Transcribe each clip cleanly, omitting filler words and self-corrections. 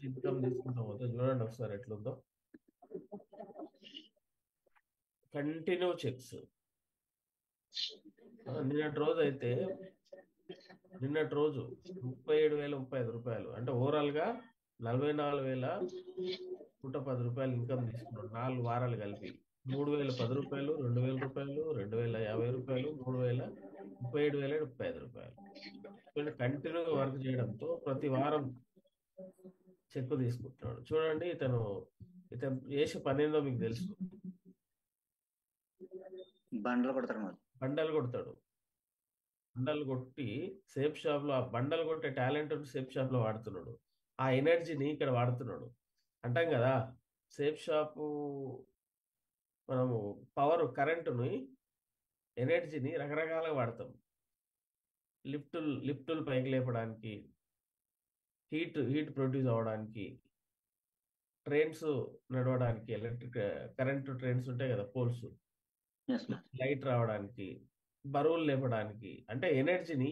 Income తీసుకుంటాం పోతే చూడండి ఒకసారి ఎట్లుందో. Continue checks. నిన్నటి రోజు 37,035 రూపాయలు, అంటే ఓవరాల్ గా 44,110 రూపాయలు ఇన్కమ్ తీసుకున్నాడు 4 వారాలు కలిపి. 3,010 రూపాయలు, 2,000 రూపాయలు, 2,050 రూపాయలు, 3,000, 37,035 రూపాయలు. కంటిన్యూగా వర్క్ చేయడంతో ప్రతి వారం చెక్ తీసుకుంటున్నాడు. చూడండి, ఇతను చేసే పని ఏందో మీకు తెలుసు. బండలు కొడతారు మరి. బండలు కొడతాడు. బండలు కొట్టి సేఫ్ షాప్ లో, ఆ బండలు కొట్టే టాలెంట్ సేఫ్ షాప్ లో వాడుతున్నాడు. ఆ ఎనర్జీని ఇక్కడ వాడుతున్నాడు. అంటాం కదా, సేఫ్ షాపు మనము పవర్, కరెంటుని, ఎనర్జీని రకరకాలుగా వాడతాం. లిఫ్టులు పైకి లేపడానికి, హీట్ ప్రొడ్యూస్ అవ్వడానికి, ట్రైన్స్ నడవడానికి, కరెంటు ట్రైన్స్ ఉంటాయి కదా, పోల్స్, లైట్ రావడానికి, బరువులు లేపడానికి, అంటే ఎనర్జీని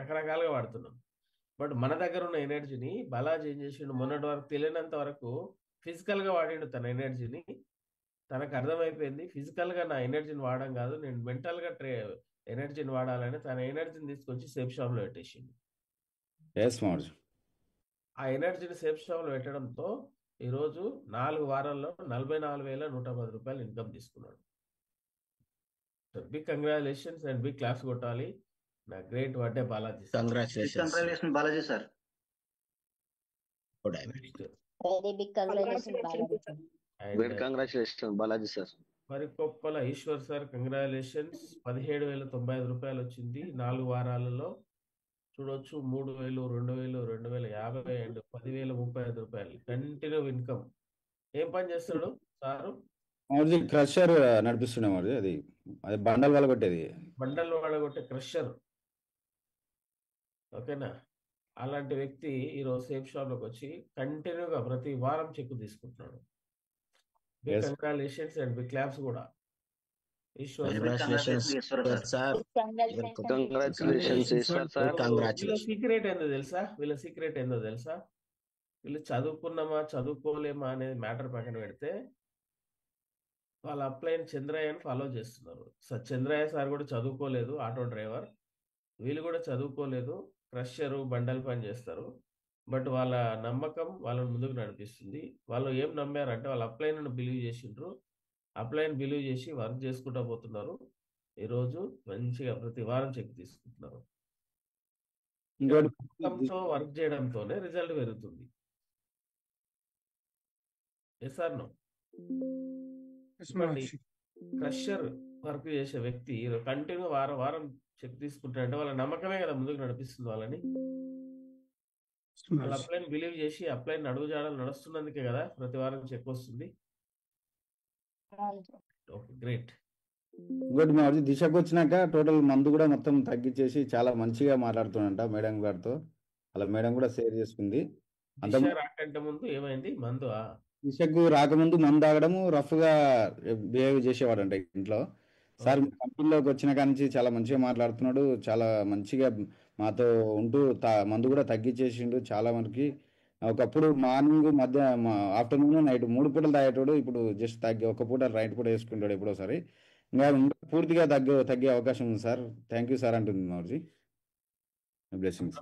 రకరకాలుగా వాడుతున్నాం. బట్ మన దగ్గర ఉన్న ఎనర్జీని బాలాజీ ఏం చేసిండు, మొన్నటి వరకు తెలియనంత వరకు ఫిజికల్ గా వాడిండు తన ఎనర్జీని. తనకు అర్థమైపోయింది, ఫిజికల్ గా నా ఎనర్జీని వాడడం కాదు, నేను మెంటల్ గా ఎనర్జీని వాడాలని తన ఎనర్జీని తీసుకొచ్చి సేఫ్ షాప్ లో పెట్టేసిండు. ఆ ఎనర్జీని సేఫ్ షాప్ లో పెట్టడంతో ఈరోజు 4 వారాల్లో 44,110 రూపాయలు ఇన్కమ్ తీసుకున్నాడు. Big congratulations and big claps కొట్టాలి. నా great birthday Balaji sir. Congratulation Balaji sir. Very big congratulation Balaji sir. Great congratulations Balaji sir. Marikoppala Eshwar sir, congratulations. 17,095 రూపాయలు వచ్చింది 4 వారాలలో. చూడొచ్చు, 3,000, 2,000, 2,050 అండ్ 10,035 రూపాయలు కంటిన్యూ ఇన్కమ్. ఏం పని చేస్తాడు సారు? క్రషర్ నడిపిస్తుండే మరి. అది బండల్ వలగొట్టేది, బండలు వలగొట్టే క్రషర్. ఓకేనా? అలాంటి వ్యక్తి ఈరోజు సేఫ్ షాప్ లోకి వచ్చి కంటిన్యూగా ప్రతి వారం చెక్ తీసుకుంటున్నాడు. Big congratulations and big claps కూడా. సీక్రెట్ ఏందో తెలుసా? వీళ్ళు చదువుకున్నామా చదువుకోలేమా అనేది మ్యాటర్ పక్కన పెడితే, వాళ్ళ అప్లైన్ చంద్రయ్యని ఫాలో చేస్తున్నారు. చంద్రయ్య సార్ కూడా చదువుకోలేదు, ఆటో డ్రైవర్. వీళ్ళు కూడా చదువుకోలేదు, క్రషరు, బండల్ పని చేస్తారు. బట్ వాళ్ళ నమ్మకం వాళ్ళని ముందుకు నడిపిస్తుంది. వాళ్ళు ఏం నమ్మారంటే, వాళ్ళ అప్లైన్ బిలీవ్ చేసిండ్రు. అప్లైన్ బిలీవ్ చేసి వర్క్ చేసుకుంటూ పోతున్నారు. ఈరోజు మంచిగా ప్రతి వారం చెక్ తీసుకుంటున్నారు. వర్క్ చేయడంతోనే రిజల్ట్ పెరుగుతుంది. Yes or no? Crusher work చేసే వ్యక్తి కంటిన్యూ వారం చెక్ తీసుకుంటారంటే వాళ్ళ నమ్మకమే కదా ముందుకు నడిపిస్తుంది వాళ్ళని. వాళ్ళ అప్లైన్ బిలీవ్ చేసి అప్లైన్ అడుగుజాడలు నడుస్తున్నందుకే కదా ప్రతి వారం చెక్ వస్తుంది. Okay, great. ఇంకోటి మా దిశకు వచ్చినాక టోటల్ మందు కూడా మొత్తం తగ్గించేసి చాలా మంచిగా మాట్లాడుతున్నంట మేడం గారితో. అలా మేడం కూడా షేర్ చేసుకుంది. రాకంటే ముందు ఏమైంది? మందు దిశకు రాకముందు మందు తాగడము, రఫ్ గా బిహేవ్ చేసేవాడంట ఇంట్లో. సార్ కంపెనీలోకి వచ్చిన కానించి చాలా మంచిగా మాట్లాడుతున్నాడు, చాలా మంచిగా మాతో ఉంటూ మందు కూడా తగ్గించేసిండు చాలా మనకి. ఒకప్పుడు మార్నింగ్, ఆఫ్టర్నూన్, నైట్ 3 పూటలు తాగేటోడు. ఇప్పుడు జస్ట్ తగ్గి ఒక పూట రైట్ పూట వేసుకుంటాడు ఎప్పుడోసారి. ఇంకా పూర్తిగా తగ్గే అవకాశం ఉంది సార్. థ్యాంక్ యూ సార్ అంటుంది మాజీ. బ్లెస్సింగ్స్.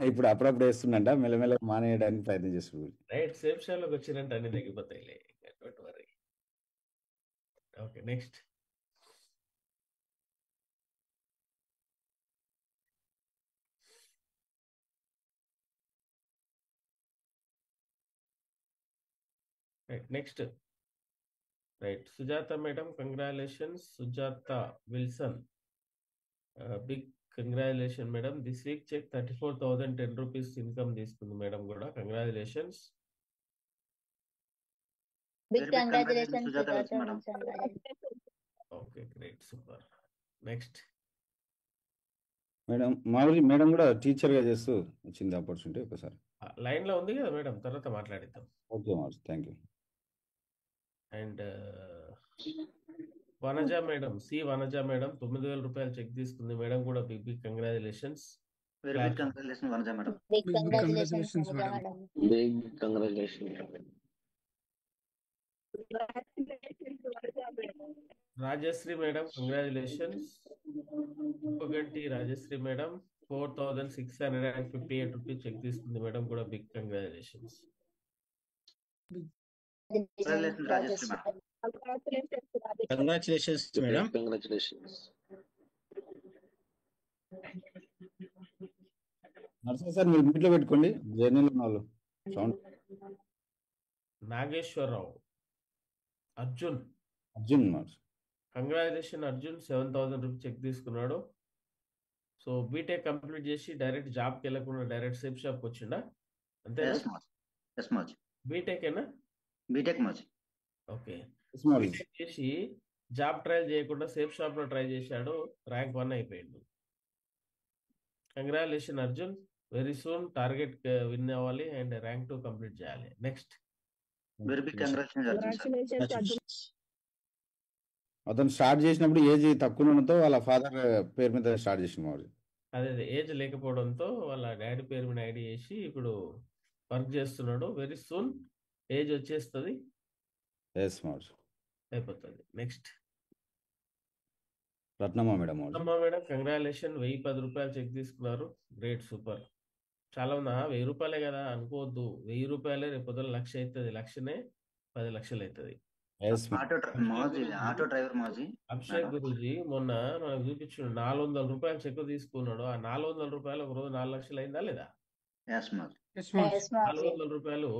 ఇప్పుడు అప్పుడప్పుడు వేస్తుండంట, మెల్లమెల్ల మానేయడానికి ప్రయత్నం చేస్తున్నాడు. రైట్, సేఫ్ షాప్లోకి వచ్చినట్టు అన్ని తగ్గిపోతాయిలే. Okay, next. Next right, Sujatha madam, congratulations. Sujatha Wilson, big congratulation madam. This week check 34,010 rupees income తీసుకుంది మేడం కూడా. Congratulations. Okay, great, super. Next madam కూడా టీచర్ గా చేస్తూ వచ్చింది ఆపర్చునిటీ. ఒకసారి లైన్ లో ఉంది కదా మేడం, తర్వాత మాట్లాడిద్దాం. ఓకే మాస్, thank you. And Vanaja madam, Vanaja madam 9,000 రూపాయలు చెక్ తీసుకుంది మేడం కూడా. Big big congratulations. Very big congratulation Vanaja madam. Big Big congratulations, congratulations, Anuja madam. madam. Big congratulations. Rajashri madam congratulations. Uppaganti Rajashri madam 4,658 rupees cheque తీసుకుంది మేడం, కూడా big congratulations. Congratulations, Rajeshri madam. Congratulations, madam. Big congratulations. Narasimha sir మీరు మీట్లో పెట్టుకోండి, జర్నీలో ఉన్న వాళ్ళు sound. Nageswararao Arjun Arjun మరి congratulation Arjun, 7,000 rupees cheque తీసుకున్నాడు. సో బీటెక్ కంప్లీట్ చేసి డైరెక్ట్ జాబ్కి వెళ్ళకుండా డైరెక్ట్ సేఫ్ షాప్కి వచ్చిండా అంతేనా? Yes, Maj. Yes, Maj. B Tech ఏనా? B.Tech, Maj. Okay. Small B Tech చేసి జాబ్ ట్రయల్ చేయకుండా సేఫ్ షాప్ లో ట్రై చేశాడు, ర్యాంక్ 1 అయిపోయిండు. Congratulation Arjun, very soon target win అవ్వాలి అండ్ ర్యాంక్ 2 కంప్లీట్ చేయాలి. Next Very big congratulations, Arjun sir. Congratulations. అతను start చేసినప్పుడు ఏజ్ తక్కువ ఉండడంతో వాళ్ళ ఫాదర్ పేరు మీద స్టార్ట్ చేసింది మరి. అదే ఏజ్ లేకపోవడంతో వాళ్ళ డాడీ పేరు మీద ఐడి చేసి ఇప్పుడు వర్క్ చేస్తున్నాడు. వెరీ సూన్ ఏజ్ వచ్చేస్తుంది, ఎస్ మరి. అయిపోతుంది. నెక్స్ట్ రత్నమ్మ మేడం మరి. అమ్మా మేడం కంగ్రాచులేషన్, 1,010 రూపాయలు చెక్ తీసుకున్నారు. Great, super. చాలా ఉందా? 1,000 రూపాయలే కదా అనుకోవద్దు, 1,000 రూపాయలే రేపు పొద్దున 1,00,000 అవుతుంది, 1,00,000నే 10 లక్షలు అవుతుంది. ఎస్ ఆటో డ్రైవర్ మాజీ అభిషేక్ గురూజీ మొన్న మనకు చూపించాడు, 400 రూపాయలు చెక్ తీసుకున్నాడు. ఆ 400 రూపాయలు ఒక రోజు 4 లక్షలు అయిందా లేదా? Yes, Maj. Yes, Maj. Yes, Maj. 400 రూపాయలు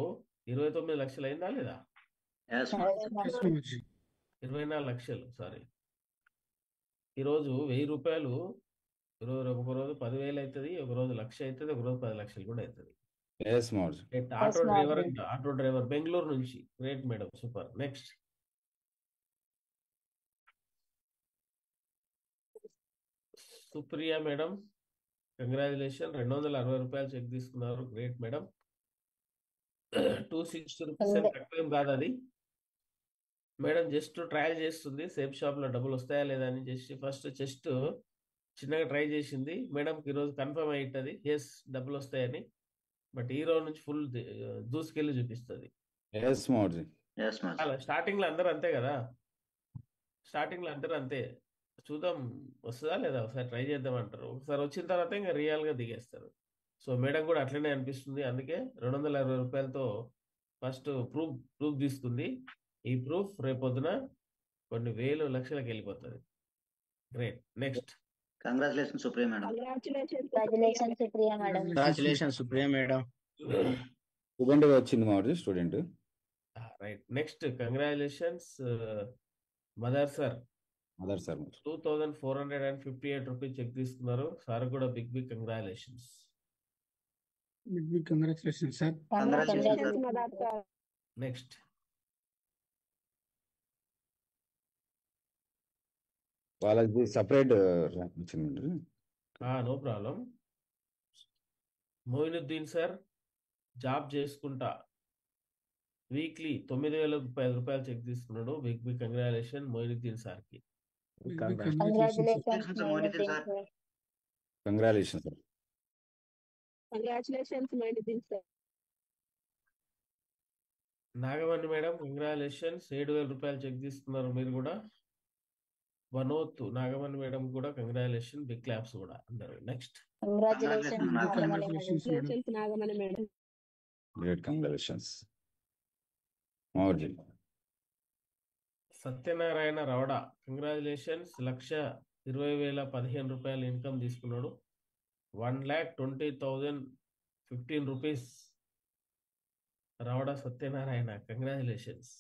29 లక్షలు అయిందా లేదా? Yes, Maj. Yes, Maj. Yes, Maj. 24 లక్షలు, సారీ. ఈరోజు 1,000 రూపాయలు ఒక రోజు 10,000 అవుతుంది, ఒక రోజు 1,00,000 అవుతుంది, ఒక రోజు 10 లక్షలు కూడా అవుతుంది. ఎస్ మరి. Auto Maj. డ్రైవర్ అంట, ఆటో డ్రైవర్ బెంగళూరు నుంచి. Great madam, super. Next Supriya madam congratulation, 260 రూపాయలు చెక్ తీసుకున్నారు. Great madam. 260 రూపీస్ తక్కువేం కాదు అది మేడం, జస్ట్ ట్రయల్ చేస్తుంది సేఫ్ షాప్ లో డబ్బులు వస్తాయా లేదా అని. ఫస్ట్ చెస్ట్ చిన్నగా ట్రై చేసింది మేడంకి, ఈరోజు కన్ఫర్మ్ అయ్యింటది ఎస్ డబ్బులు వస్తాయని. బట్ ఈ రోజు నుంచి ఫుల్ దూసుకెళ్ళి చూపిస్తుంది. ఎస్ మరి. Yes, Maj. అలా స్టార్టింగ్ లో అందరూ అంతే కదా, స్టార్టింగ్ లో అందరూ అంతే. చూద్దాం వస్తుందా లేదా, ఒకసారి ట్రై చేద్దాం అంటారు. ఒకసారి వచ్చిన తర్వాత ఇంకా రియల్ గా దిగేస్తారు. సో మేడం కూడా అట్లనే అనిపిస్తుంది. అందుకే 260 రూపాయలతో ఫస్ట్ ప్రూఫ్ తీసుకుంది. ఈ ప్రూఫ్ రేపొద్దున కొన్ని వేలు లక్షలకు వెళ్ళిపోతుంది. Great. Next Congratulations, Supriya madam. Congratulations, Supriya madam. Congratulations, Supriya madam. Student వచ్చింది మరి, స్టూడెంట్. రైట్. నెక్స్ట్ కంగ్రాచులేషన్స్ మదర్ సార్, అదర్ సార్ మరి. 2,458 రూపీస్ చెక్ తీసుకున్నారు. సార్ కూడా big congratulations. Big congratulations, sir. Congratulations, Congratulations. Next వాళ్ళకి సపరేట్ వచ్చింది. No problem. Moinuddin sir job చేసుకుంటా వీక్లీ 9,010 రూపాయలు చెక్ తీసుకున్నాడు. బిగ్ కంగ్రాచులేషన్ మోయినుద్దీన్ సార్ కి. Big Congratulations, Congratulations, Moinuddin sir. sir. Congratulation sir. Congratulations, Moinuddin sir. Nagamani madam congratulations, 7,000 రూపాయలు cheque తీసుకున్నారు మీరు కూడా. వనోత్ నాగమణి మేడం కూడా కంగ్రాచులేషన్, బిగ్ క్లాప్స్ కూడా అందరు. Next Congratulations, Congratulations, Nagamani madam. Congratulations, madam. Congratulations, Nagamani madam. Great congratulations మౌర్జీ. Satyanarayana Ravada congratulations, 1,20,015 రూపాయలు income తీసుకున్నాడు. 1,20,015 rupees. Ravada Satyanarayana congratulations.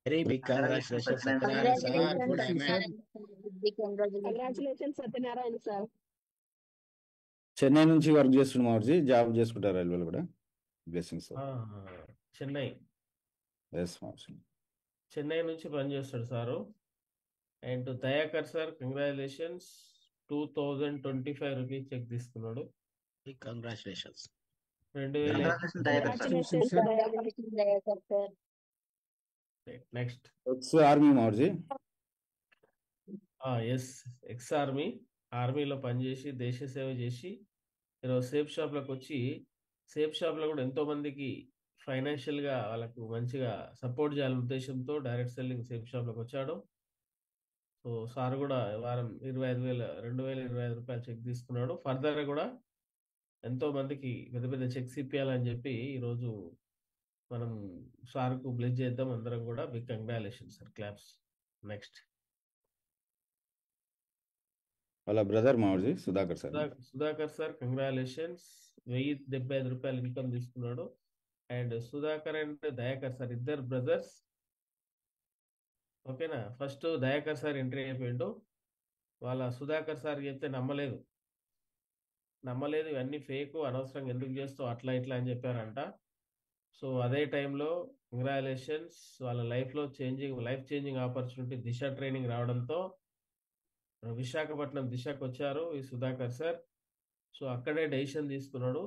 Very big congratulations, Satyanarayana sir. Congratulations, Good man. Satyanarayana. Big congratulations. Congratulations, Satyanarayana sir. Chennai నుంచి work చేస్తుండే మౌర్జీ, job చేసుకుంటారు రైల్వేలో కూడా. Blessings sir. Chennai yes మౌర్జీ. చెన్నై నుంచి పనిచేస్తాడు sir. And Dayakar sir congratulations, 2,025 rupees cheque తీసుకున్నాడు. Big congratulations. 2,000. Congratulations, Dayakar sir. Congratulations, sir. Congratulations, Dayakar sir. Next ex army మౌర్జీ. ఎస్ ఎక్స్ ఆర్మీలో పనిచేసి దేశ సేవ చేసి ఈరోజు సేఫ్ షాప్లోకి వచ్చి సేఫ్ షాప్లో కూడా ఎంతో మందికి ఫైనాన్షియల్గా వాళ్ళకు మంచిగా సపోర్ట్ చేయాలనే ఉద్దేశంతో డైరెక్ట్ సెల్లింగ్ సేఫ్ షాప్లోకి వచ్చాడు. సో సార్ కూడా వారం 2025 రూపాయలు చెక్ తీసుకున్నాడు. ఫర్దర్ కూడా ఎంతో మందికి పెద్ద పెద్ద చెక్స్ ఇప్పించాలని చెప్పి ఈరోజు మనం సార్కు బ్లెస్ చేద్దాం అందరం కూడా. Big congratulation sir, claps. Next వాళ్ళ బ్రదర్ మావూజీ Sudhakar sir. Sudhakar sir congratulations, 1075 రూపాయలు ఇన్కమ్ తీసుకున్నాడు. And Sudhakar and Dayakar sir ఇద్దరు బ్రదర్స్. ఓకేనా, ఫస్ట్ దయాకర్ సార్ ఎంట్రీ అయిపోయిండు. వాళ్ళ సుధాకర్ సార్ చెప్తే నమ్మలేదు, ఇవన్నీ ఫేక్, అనవసరంగా ఎందుకు చేస్తావు అట్లా ఇట్లా అని చెప్పారంట. సో అదే టైంలో కంగ్రాచులేషన్స్, వాళ్ళ లైఫ్ చేంజింగ్ ఆపర్చునిటీ దిశ ట్రైనింగ్ రావడంతో విశాఖపట్నం దిశకు వచ్చారు ఈ సుధాకర్ సార్. సో అక్కడే డెసిషన్ తీసుకున్నాడు.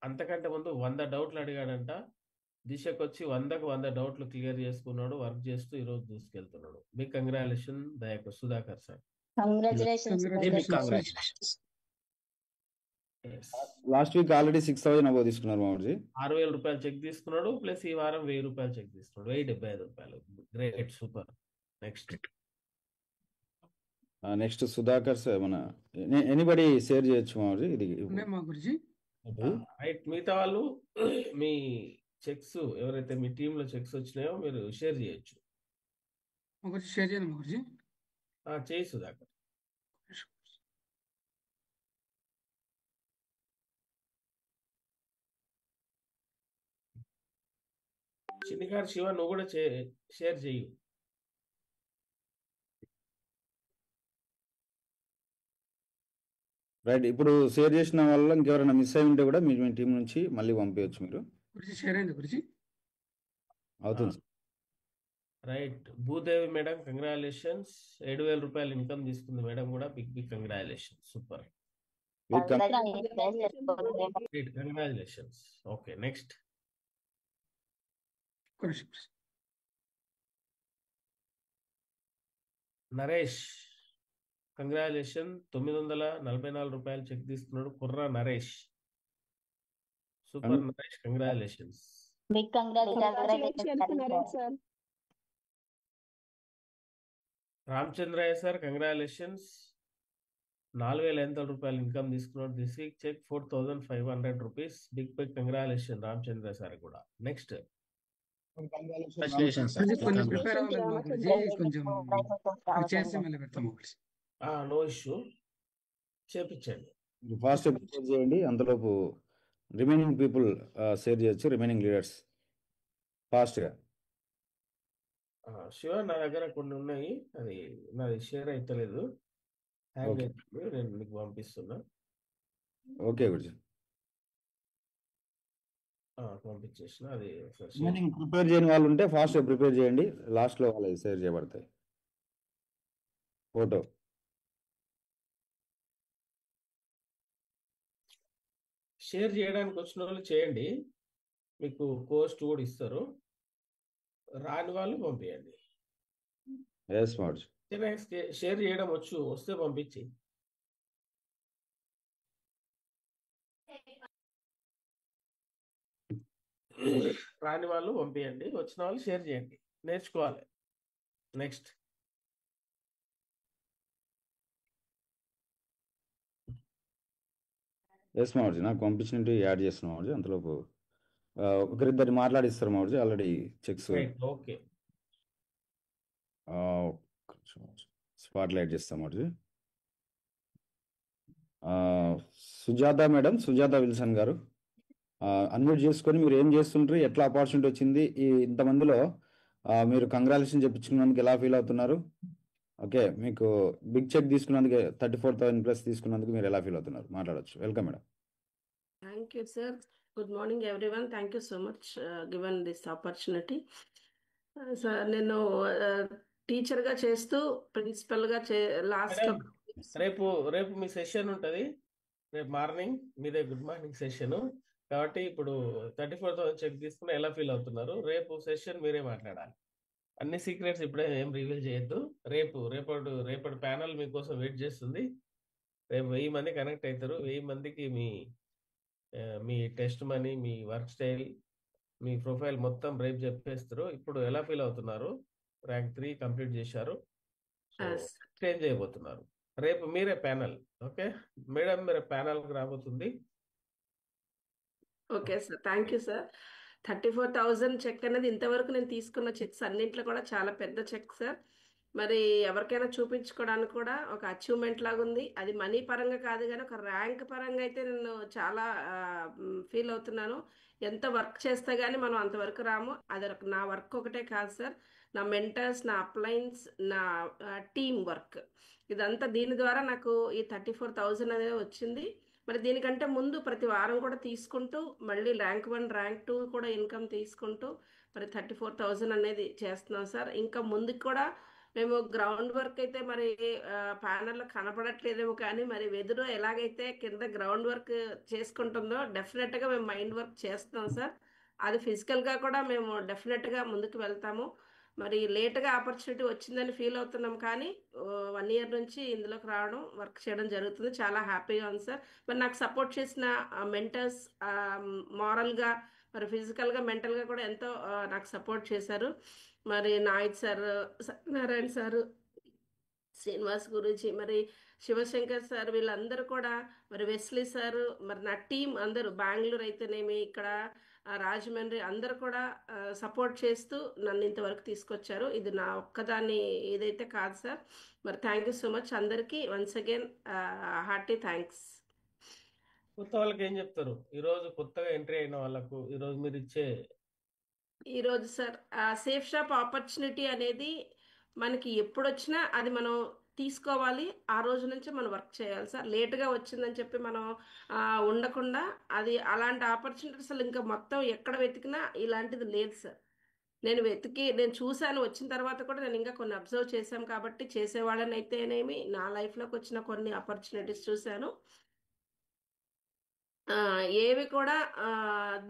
అంతకంటే ముందు 100 డౌట్లు అడిగాడంట. దిశకు వచ్చి 100కు 100 డౌట్లు క్లియర్ చేసుకున్నాడు. వర్క్ చేస్తూ ఈరోజు దూసుకెళ్తున్నాడు. Big congratulation Dayakar Sudhakar sir. Congratulations Big congratulations. Last week already 6,000 above తీసుకున్నారు మావూజీ. 6,000 రూపాయలు చెక్ తీసుకున్నాడు. ప్లస్ ఈ వారం 1,000 రూపాయలు చెక్ తీసుకున్నాడు. 1,075 రూపాయలు. Great, super. Next next Sudhakar sir మన ఎనీబడి షేర్ చేయొచ్చు మావూజీ ఇది. మా గురుజీ రైట్, మిగతా వాళ్ళు మీ చెక్స్ ఎవరైతే మీ టీంలో చెక్స్ వచ్చినాయో మీరు షేర్ చేయొచ్చు. మా గురించి షేర్ చేయండి మా గురుజీ. చేయి సుధాకర్. చిన్నిగారు శివ నువ్వు కూడా షేర్ చెయ్యి. రైట్, ఇప్పుడు షేర్ చేసిన వాళ్ళలో ఇంకెవరైనా మిస్ అయి ఉంటే కూడా మీ టీం నుంచి మళ్ళీ పంపించచ్చు మీరు. గురుజీ షేర్ అయింది గురుజీ. అవుతుంది sir. Right, Bhudevi madam congratulations, 7,000 రూపాయలు ఇన్కమ్ తీసుకుంది మేడం కూడా. Big congratulation, super. Congratulations. Okay, next Naresh congratulation, 944 రూపాయలు చెక్ తీసుకున్నాడు. Kurra Naresh, super Naresh, congratulations. Big congratulations sir. Ramachandraiah sir congratulations, 4,500 రూపాయలు ఇన్కమ్ తీసుకున్నాడు. This week cheque 4,500 rupees. Big congratulation Ramachandraiah sir కూడా. Next Congratulations, sir. కొంచెం prepare అవ్వాలి మా గురుజీ, కొంచెం చేసి మళ్ళీ పెడతాము. నో ఇష్యూ, చేపించండి. ఫాస్ట్ షేర్ చేయండి, అంతలోపు రిమైనింగ్ పీపుల్ షేర్ చేయొచ్చు. రిమైనింగ్ లీడర్స్ ఫాస్ట్గా. శివ నా దగ్గర కొన్ని ఉన్నాయి, అది నాది షేర్ అయితలేదు, హ్యాంగ్ Okay. అవుతుంది. నేను మీకు పంపిస్తున్నా. ఓకే గురుజీ. పంపించేసిన అది ఒకసారి share రిమైనింగ్ ప్రిపేర్ చేయని వాళ్ళు ఉంటే ఫాస్ట్గా ప్రిపేర్ చేయండి. లాస్ట్లో వాళ్ళకి షేర్ చేయబడతాయి ఫోటో. షేర్ చేయడానికి వచ్చిన వాళ్ళు చేయండి, మీకు పోస్ట్ కూడా ఇస్తారు. రాని వాళ్ళు పంపించండి. ఎస్ మావూజీ. షేర్ చేయడం వస్తే పంపించి. రాని వాళ్ళు పంపించండి, వచ్చిన వాళ్ళు షేర్ చేయండి, నేర్చుకోవాలి. నెక్స్ట్ ఎస్ మావూజీ, నాకు పంపించినట్టు యాడ్ చేస్తున్నాం మావూజీ. అంతలోపు ఒకరిద్దరు మాట్లాడిస్తారు మావూజీ. Already cheques okay. Spotlight చేస్తాం మావూజీ. సుజాత మేడం, సుజాత విల్సన్ గారు అన్మ్యూట్ చేసుకొని మీరు ఏం చేస్తుంటారు, ఎట్లా ఆపర్చునిటీ వచ్చింది, ఇంతమందిలో మీరు కంగ్రాచులేషన్ చెప్పించుకున్నందుకు ఎలా ఫీల్ అవుతున్నారు? ఓకే, మీకు బిగ్ చెక్ తీసుకున్నందుకు 34,000 ప్లస్ తీసుకున్నందుకు మీరు ఎలా ఫీల్ అవుతున్నారు? మాట్లాడచ్చు. Welcome madam. Thank you, sir. Good morning, everyone. Thank you so much given this opportunity. Sir, నేను టీచర్గా చేస్తూ ప్రిన్సిపల్గా లాస్ట్ Madam, రేపు మీ సెషన్ ఉంటుంది. రేపు మార్నింగ్ మీదే గుడ్ మార్నింగ్ సెషన్ కాబట్టి ఇప్పుడు 34,000 చెక్ తీసుకుని ఎలా ఫీల్ అవుతున్నారు? రేపు సెషన్ మీరే మాట్లాడాలి. అన్ని సీక్రెట్స్ ఇప్పుడే ఏం రివీల్ చేయొద్దు. రేపటి ప్యానల్ మీకోసం వెయిట్ చేస్తుంది. రేపు 1000 మంది కనెక్ట్ అవుతారు. 1000 మందికి మీ టెస్ట్ మనీ, మీ వర్క్ స్టైల్, మీ ప్రొఫైల్ మొత్తం రేపు చెప్పేస్తారు. ఇప్పుడు ఎలా ఫీల్ అవుతున్నారు? ర్యాంక్ 3 కంప్లీట్ చేశారు. సో చేంజ్ చేయబోతున్నారు. రేపు మీరే ప్యానల్. ఓకే మేడం, మీరు ప్యానల్కి రాబోతుంది. Okay sir, thank you sir. 34,000 cheque అనేది ఇంతవరకు నేను తీసుకున్న చెక్స్ అన్నింటిలో కూడా చాలా పెద్ద చెక్ సార్. మరి ఎవరికైనా చూపించుకోవడానికి కూడా ఒక అచీవ్మెంట్ లాగా ఉంది. అది మనీ పరంగా కాదు కానీ ఒక ర్యాంక్ పరంగా అయితే నేను చాలా ఫీల్ అవుతున్నాను. ఎంత వర్క్ చేస్తే కానీ మనం అంతవరకు రాము. అది నా వర్క్ ఒకటే కాదు సార్, నా మెంటర్స్, నా అప్లైన్స్, నా టీమ్ వర్క్, ఇదంతా దీని ద్వారా నాకు ఈ 34,000 అనేది వచ్చింది. మరి దీనికంటే ముందు ప్రతి వారం కూడా తీసుకుంటూ మళ్ళీ ర్యాంక్ 1 ర్యాంక్ 2 కూడా ఇన్కమ్ తీసుకుంటూ మరి 34,000 అనేది చేస్తున్నాం సార్. ఇంకా ముందుకు కూడా మేము గ్రౌండ్ వర్క్ అయితే మరి ప్యానల్లో కనపడట్లేదేమో కానీ మరి వెదురు ఎలాగైతే కింద గ్రౌండ్ వర్క్ చేసుకుంటుందో డెఫినెట్గా మేము మైండ్ వర్క్ చేస్తున్నాం సార్. అది ఫిజికల్గా కూడా మేము డెఫినెట్గా ముందుకు వెళ్తాము. మరి లేట్గా ఆపర్చునిటీ వచ్చిందని ఫీల్ అవుతున్నాం కానీ 1 ఇయర్ నుంచి ఇందులోకి రావడం, వర్క్ చేయడం జరుగుతుంది. చాలా హ్యాపీగా ఉంది సార్. మరి నాకు సపోర్ట్ చేసిన మెంటర్స్ మారల్గా, మరి ఫిజికల్గా, మెంటల్గా కూడా ఎంతో నాకు సపోర్ట్ చేశారు. మరి నాయక్ సార్, సత్యనారాయణ సారు, శ్రీనివాస్ గురూజీ, మరి శివశంకర్ సార్, వీళ్ళందరూ కూడా, మరి వెస్లీ సారు, మరి నా టీం అందరూ బెంగళూరు అయితేనేమి, ఇక్కడ రాజమండ్రి, అందరూ కూడా సపోర్ట్ చేస్తూ నన్ను ఇంతవరకు తీసుకొచ్చారు. ఇది నా ఒక్కదాన్ని ఏదైతే కాదు సార్. మరి థ్యాంక్ యూ సో మచ్ అందరికీ. Once again hearty thanks. కొత్త వాళ్ళకి ఏం చెప్తారు? ఈరోజు కొత్తగా ఎంట్రీ అయిన వాళ్ళకు ఈరోజు మీరు ఇచ్చే ఈరోజు సార్ సేఫ్ షాప్ ఆపర్చునిటీ అనేది మనకి ఎప్పుడు వచ్చినా అది మనం తీసుకోవాలి. ఆ రోజు నుంచి మనం వర్క్ చేయాలి సార్. లేట్గా వచ్చిందని చెప్పి మనం ఉండకుండా, అది అలాంటి ఆపర్చునిటీ అసలు ఇంకా మొత్తం ఎక్కడ వెతికినా ఇలాంటిది లేదు సార్. నేను చూశాను. వచ్చిన తర్వాత కూడా నేను ఇంకా కొన్ని అబ్జర్వ్ చేశాను కాబట్టి, చేసేవాళ్ళని అయితేనేమి నా లైఫ్లోకి వచ్చిన కొన్ని ఆపర్చునిటీస్ చూశాను. ఏవి కూడా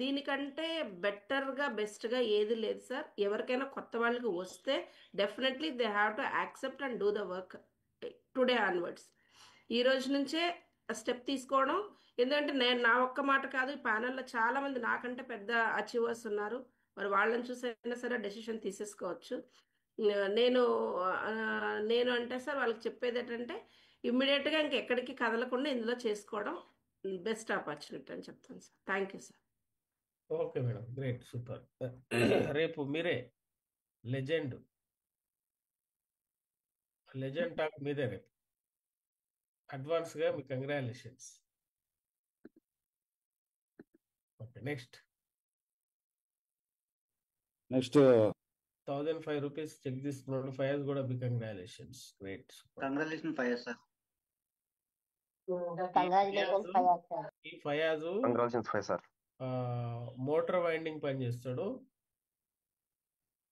దీనికంటే బెటర్గా, బెస్ట్గా ఏది లేదు సార్. ఎవరికైనా కొత్త వాళ్ళకి వస్తే definitely they have to accept and do the work today onwards. ఈ రోజు నుంచే స్టెప్ తీసుకోవడం. ఎందుకంటే నేను నా ఒక్క మాట కాదు, ఈ ప్యానల్లో చాలామంది నాకంటే పెద్ద అచీవర్స్ ఉన్నారు. మరి వాళ్ళని చూసైనా సరే డెసిషన్ తీసేసుకోవచ్చు. నేను నేను అంటే సార్ వాళ్ళకి చెప్పేది ఏంటంటే ఇమ్మీడియట్గా ఇంకెక్కడికి కదలకుండా ఇందులో చేసుకోవడం బెస్ట్ ఆపర్చునిటీ అని చెప్తాను sir. Thank you sir. Okay madam, great, super. రేపు మీరే లెజెండ్ టాక్ మీదే రేపు. అడ్వాన్స్గా మీ congratulations. Okay, next 1,005 rupees cheque తీసుకున్నాడు. ఫయాజ్ కూడా మీ congratulations, great, congratulation five sir. Congratulations Fayaz sir. ఈ Fayaz congratulations five sir. Motor winding పని చేస్తాడు.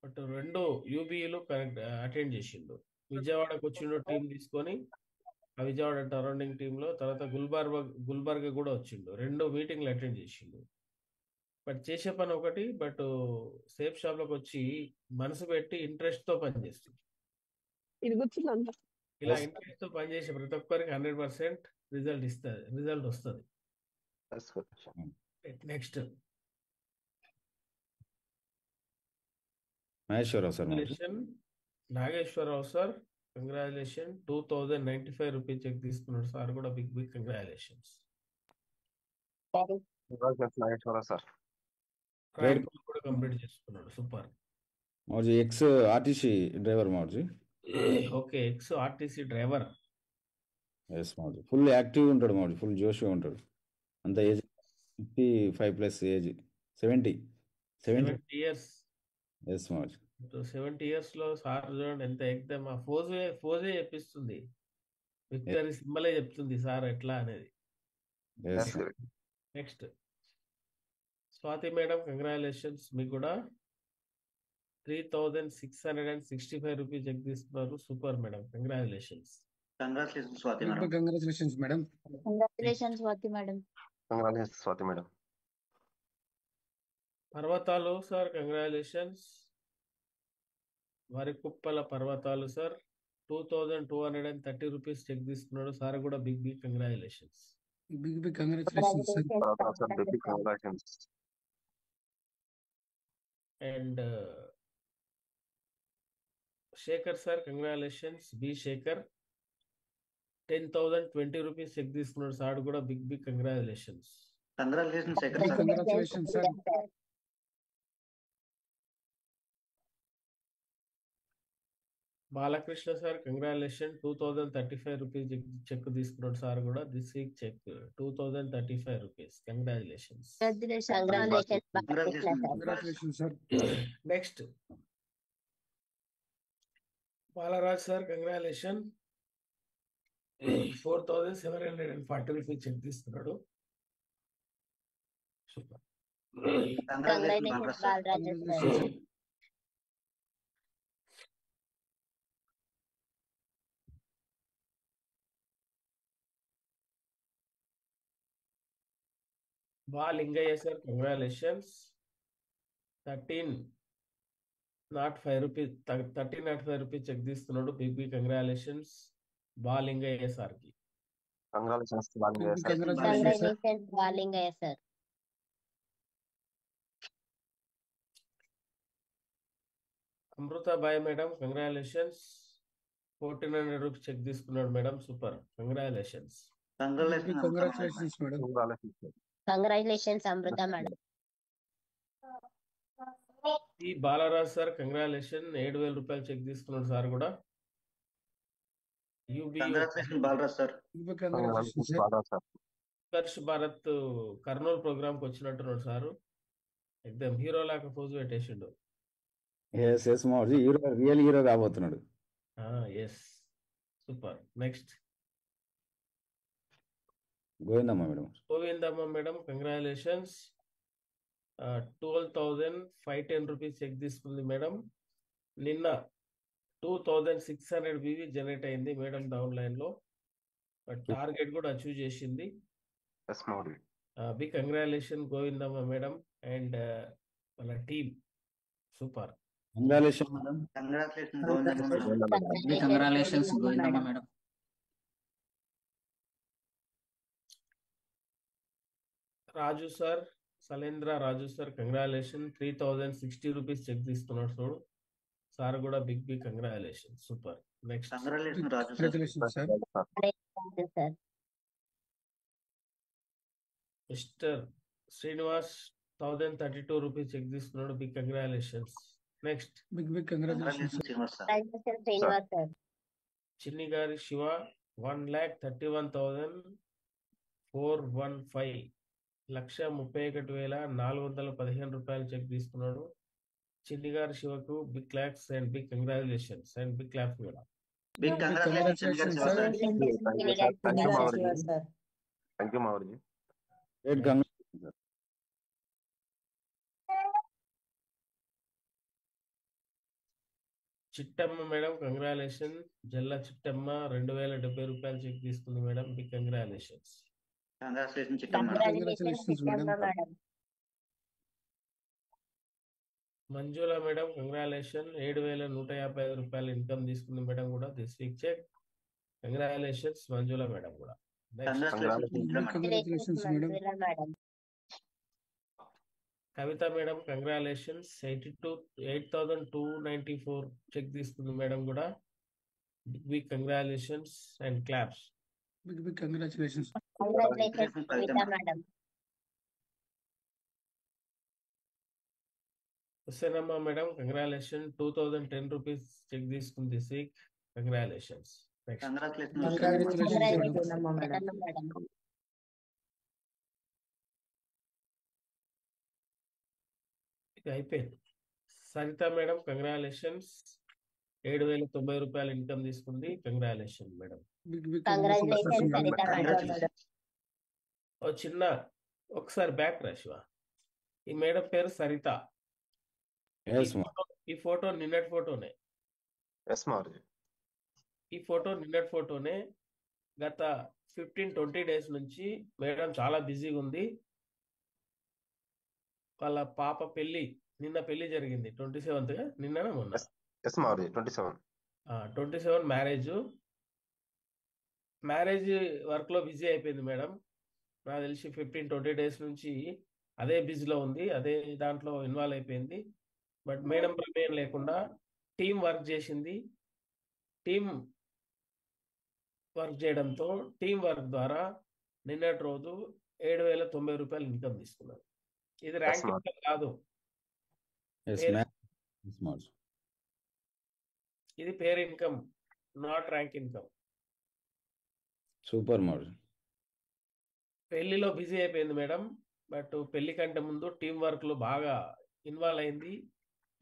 బట్ 2 యూబీలు అటెండ్ చేసిండు. విజయవాడకు వచ్చిండు టీం తీసుకొని. ఆ విజయవాడ సరౌండింగ్ టీంలో తర్వాత గుల్బర్గా కూడా వచ్చిండు. 2 మీటింగ్లు అటెండ్ చేసిండు. బట్ చేసే పని ఒకటి. బట్ సేఫ్ షాప్లోకి వచ్చి మనసు పెట్టి ఇంట్రెస్ట్తో పని చేస్తుంది. ఇది కూర్చుందంట. ఇలా ఇంట్రెస్ట్తో పనిచేసే ప్రతి ఒక్కరికి 100% రిజల్ట్ వస్తుంది. Next Nageswara Rao sir, congratulation. 2,095 rupees cheque తీసుకున్నాడు సార్, కూడా big congratulations. Nageswara Rao sir rank కూడా కంప్లీట్ చేసుకున్నాడు, సూపర్. మౌర్జీ ఎక్స్ ఆర్టీసీ డ్రైవర్ మౌర్జీ. Okay, ex RTC driver. Yes మౌర్జీ, ఫుల్ యాక్టివ్ ఉంటాడు మౌర్జీ, ఫుల్ జోష్గా ఉంటాడు. అంత ఏజ్ 55+ ఏజ్, 70 ఇయర్స్. ఎస్ మౌర్జీ. 70 ఇయర్స్ లో సార్ చూడండి ఎంత ఎగ్జామ్. ఆ ఫోజే చెప్పిస్తుంది, విక్టరీ సింబలే చెప్తుంది సార్ ఎట్లా అనేది. Next Swathi madam, congratulations. మీకు కూడా 3,665 రూపీస్ చెక్ తీసుకున్నారు, super madam, congratulations. Congratulation Swathi madam. Congratulations madam. Congratulations Swathi madam. Congratulations Swathi madam. Parvatalu sir, congratulations. Varikuppala Parvatalu sir, 2230 rupees cheque తీసుకున్నాడు సార్ కూడా big congratulations. Big congratulations sir. Sir big congratulations. And Shekar sir congratulations. B Shekar 10,020 rupees cheque తీసుకున్నాడు sir కూడా big congratulations. Congratulations Shekar sir. Congratulations sir. Balakrishna sir congratulation 2035 rupees cheque తీసుకున్నాడు sir కూడా this week cheque 2035 rupees. Congratulations. Congratulations sir. Next Balaraj sir congratulation 4,740 rupees cheque తీసుకున్నాడు. Super. Congratulations Balaraj sir. Lingaiah sir congratulations 1305 rupees cheque తీసుకున్నాడు big congratulations Lingaiah sir కి. Congratulations Balingaiah sir. Amrutabai madam congratulations 1,400 rupees cheque తీసుకున్నాడు madam. Super. Congratulations. Congratulations madam. Congratulations Amrutha madam. ఈ Balaraj sir congratulation 7,000 రూపాయలు cheque తీసుకున్నాడు sir కూడా. Balaraj sir. Utkarsh Bharat Kurnool programme కి వచ్చినట్టున్నాడు సారు. ఎక్దమ్ హీరో లాగా పోజు పెట్టేసిండు. రియల్ హీరో కాబోతున్నాడు. Yes super. Next Govindamma madam congratulations 12,510 rupees cheque తీసుకుంది మేడం. నిన్న 2,600 బీవీ జనరేట్ అయింది మేడం డౌన్ లైన్ లో. టార్గెట్ కూడా అచీవ్ చేసింది. Big congratulation Govindamma madam and వాళ్ళ team. Super. Congratulations Govindamma madam. Raju sir Salendra Raju sir congratulation 3,060 rupees cheque తీసుకున్నాడు చూడు సార్ కూడా big congratulation. Super. Next mister Srinivas 1,032 rupees cheque తీసుకున్నాడు big congratulations. Next big congratulations. Chinni Gari Shiva 1,31,415 1,31,415 రూపాయలు cheque తీసుకున్నాడు. చిన్ని గారి శివకు big claps and big congratulations and big claps కూడా. Chittamma madam congratulation. Jalla Chittamma 2,070 రూపాయలు cheque తీసుకుంది madam. Big congratulations. Manjula madam congratulation 7,155 రూపాయలు ఇన్కమ్ తీసుకుంది మేడం కూడా this week cheque. Congratulations Manjula madam కూడా. కవిత మేడం కంగ్రాచులేషన్స్ 8,294 చెక్ తీసుకుంది మేడం కూడా. Big congratulations and claps. Big congratulations. Husenamma madam congratulation 2,010 rupees cheque తీసుకుంది దిస్ వీక్. కంగ్రాచులేషన్స్. ఇది అయిపోయింది. సరిత మేడం కంగ్రాచులేషన్స్ 7,090 రూపాయలు ఇన్కమ్ తీసుకుంది. Congratulation madam. ఓ చిన్న ఒకసారి బ్యాక్ రాశివా. ఈ మేడం పేరు సరిత. ఈ ఫోటో నిన్నటి ఫోటోనే. ఈ ఫోటో నిన్నటి ఫోటోనే. గత 15-20 డేస్ నుంచి మేడం చాలా బిజీగా ఉంది. వాళ్ళ పాప పెళ్లి నిన్న పెళ్లి జరిగింది 27th నిన్న మొన్న 27 మ్యారేజ్ వర్క్లో బిజీ అయిపోయింది మేడం. నాకు తెలిసి 15-20 డేస్ నుంచి అదే బిజీలో ఉంది, అదే దాంట్లో ఇన్వాల్వ్ అయిపోయింది. బట్ మేడం ప్రమేయం లేకుండా టీం వర్క్ చేసింది. టీం వర్క్ చేయడంతో టీం వర్క్ ద్వారా నిన్నటి రోజు 7,090 రూపాయలు ఇన్కమ్ తీసుకున్నారు. ఇది ర్యాంక్ ఇన్కమ్ కాదు, ఇది pair income, not rank income. Super mode. పెళ్లిలో బిజీ అయిపోయింది మేడం, బట్ పెళ్లి కంటే ముందు టీం వర్క్లో బాగా ఇన్వాల్వ్ అయింది.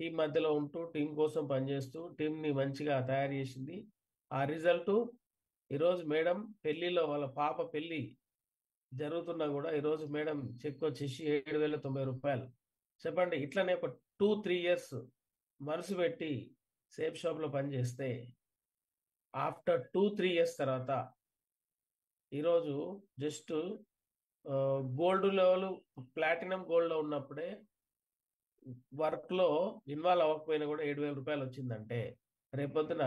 టీం మధ్యలో ఉంటూ టీం కోసం పనిచేస్తూ టీంని మంచిగా తయారు చేసింది. ఆ రిజల్ట్ ఈరోజు మేడం పెళ్లిలో వాళ్ళ పాప పెళ్లి జరుగుతున్నా కూడా ఈరోజు మేడం చెక్ వచ్చేసి 7,090 రూపాయలు. చెప్పండి, ఇట్లనే ఒక 2-3 ఇయర్స్ మనసు పెట్టి సేఫ్ షాప్లో పనిచేస్తే ఆఫ్టర్ 2-3 ఇయర్స్ తర్వాత ఈరోజు జస్ట్ గోల్డ్ లెవెల్, ప్లాటినం గోల్డ్లో ఉన్నప్పుడే వర్క్లో ఇన్వాల్వ్ అవ్వకపోయినా కూడా 7,000 రూపాయలు వచ్చిందంటే రేపొద్దున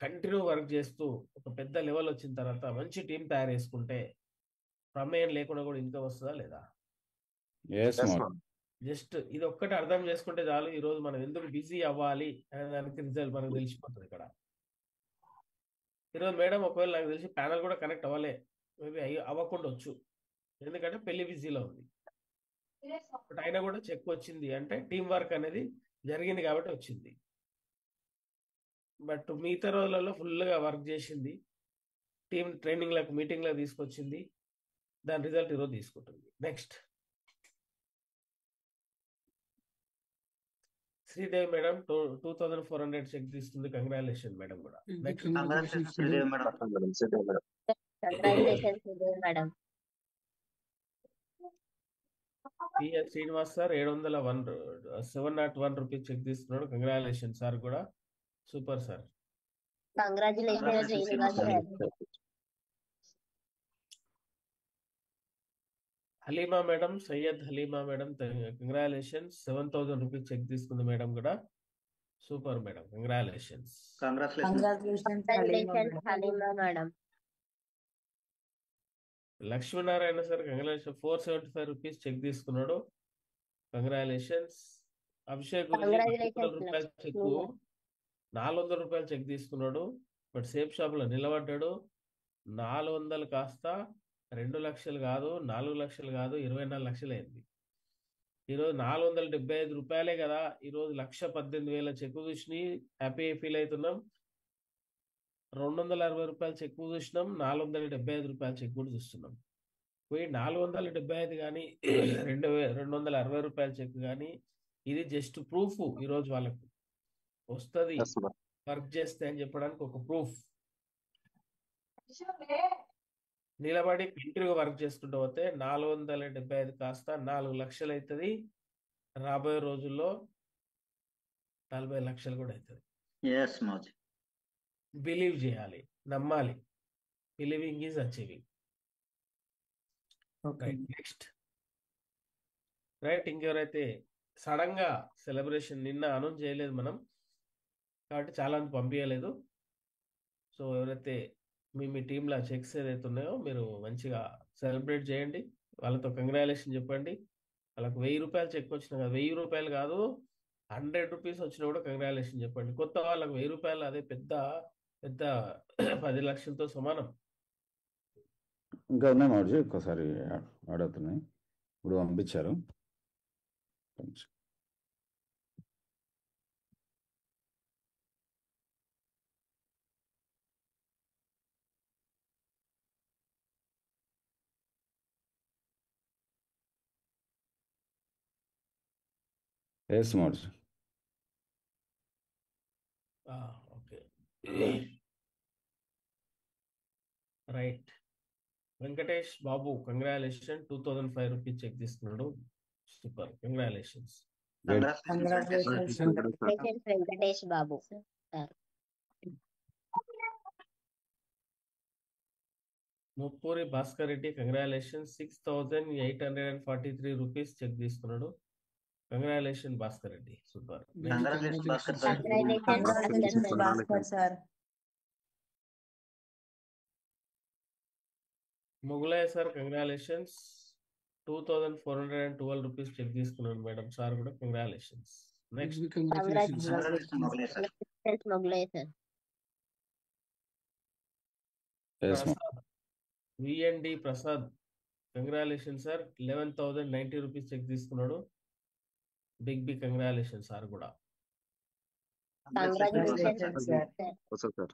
కంటిన్యూ వర్క్ చేస్తూ ఒక పెద్ద లెవెల్ వచ్చిన తర్వాత మంచి టీం తయారు చేసుకుంటే ప్రమేయం లేకుండా కూడా ఇన్కమ్ వస్తుందా లేదా? జస్ట్ ఇది ఒక్కటి అర్థం చేసుకుంటే చాలు. ఈరోజు మనం ఎందుకు బిజీ అవ్వాలి అనే దానికి రిజల్ట్ మనకు తెలిసిపోతుంది. ఇక్కడ ఈరోజు మేడం ఒకవేళ నాకు తెలిసి ప్యానల్ కూడా కనెక్ట్ అవ్వలే, మేబీ అవ్వకుండా వచ్చు, ఎందుకంటే పెళ్లి బిజీలో ఉంది. బట్ అయినా కూడా చెక్ వచ్చింది అంటే టీం వర్క్ అనేది జరిగింది కాబట్టి వచ్చింది. బట్ మిగతా రోజులలో ఫుల్గా వర్క్ చేసింది, టీం ట్రైనింగ్లకు మీటింగ్లకు తీసుకొచ్చింది, దాని రిజల్ట్ ఈరోజు తీసుకుంటుంది. నెక్స్ట్ శ్రీదేవి మేడం 2,400 చెక్ తీస్తుంది. కంగ్రాచులేషన్ మేడం కూడా. Congratulations Sridevi madam. Congratulations madam. PS Srinivas sir 701 rupees cheque తీసుకున్నాడు. కంగ్రాచులేషన్ సార్ కూడా, super sir. Congratulations Srinivas sir. Haleema madam, Syed Haleema madam congratulations, 7,000 rupees cheque తీసుకుంది మేడం కూడా, super madam, congratulations. Haleema madam. Lakshminarayana sir congratulation, 475 rupees cheque తీసుకున్నాడు, congratulations. Abhishek గురించి 400 రూపాయల check, 400 రూపాయల check తీసుకున్నాడు. But safe Shop లో నిలబడ్డాడు. 400 కాస్త 2 లక్షలు కాదు, 4 లక్షలు కాదు, 24 లక్షలు అయింది. ఈరోజు 475 రూపాయలే కదా, ఈరోజు 1,18,000 చెక్కు చూసి హ్యాపీ ఫీల్ అవుతున్నాం. 260 రూపాయల చెక్కు చూసినాం, 475 రూపాయల చెక్ కూడా చూస్తున్నాం. పోయి 475 కానీ 260 రూపాయల చెక్ కానీ ఇది జస్ట్ ప్రూఫ్. ఈరోజు వాళ్ళకు వస్తుంది వర్క్ చేస్తే అని చెప్పడానికి ఒక ప్రూఫ్. నిలబడి కంటిన్యూగా వర్క్ చేసుకుంటూ పోతే 475 కాస్త 4 లక్షలు అవుతుంది. రాబోయే రోజుల్లో 40 లక్షలు కూడా అవుతుంది. బిలీవ్ చేయాలి, నమ్మాలి. Believing is achieving. Next right. ఇంకెవరైతే సడన్ గా సెలబ్రేషన్ నిన్న అనౌన్స్ చేయలేదు మనం కాబట్టి చాలా మంది పంపించలేదు. సో ఎవరైతే మీ టీంలో చెక్స్ ఏదైతే ఉన్నాయో మీరు మంచిగా సెలబ్రేట్ చేయండి, వాళ్ళతో కంగ్రాచులేషన్ చెప్పండి. వాళ్ళకి 1,000 రూపాయలు చెక్ వచ్చినా కదా, 1,000 రూపాయలు కాదు 100 రూపీస్ వచ్చినా కూడా కంగ్రాచులేషన్ చెప్పండి. కొత్త వాళ్ళకి 1,000 రూపాయలు అదే పెద్ద పెద్ద 10 లక్షలతో సమానం. ఇంకా ఉన్నాయి మాజీ, ఒక్కసారి ఆడుతున్నాయి, ఇప్పుడు పంపించారు. ఎస్ మాజీ. Okay right. Venkatesh Babu congratulation, 2,005 rupees cheque తీసుకున్నాడు, super, congratulations. Venkatesh Babu. Muppuri Bhaskar Reddy congratulation, 6,843 rupees cheque తీసుకున్నాడు, congratulation Bhaskar Reddy, super. Congratulation Bhaskar sir. Congratulations, Congratulations, sir. Mogalaiah sir congratulations, 2412 rupees cheque తీసుకున్నాను మేడం. సార్ కూడా congratulations. Next congratulations sir. Congratulation Mogalaiah sir. Moglai, sir. Yes, ma'am. Prasad, VND Prasad congratulation sir, 11,090 rupees cheque తీసుకున్నాడు. Big congratulation sir కూడా. Congratulations, sir. also sir.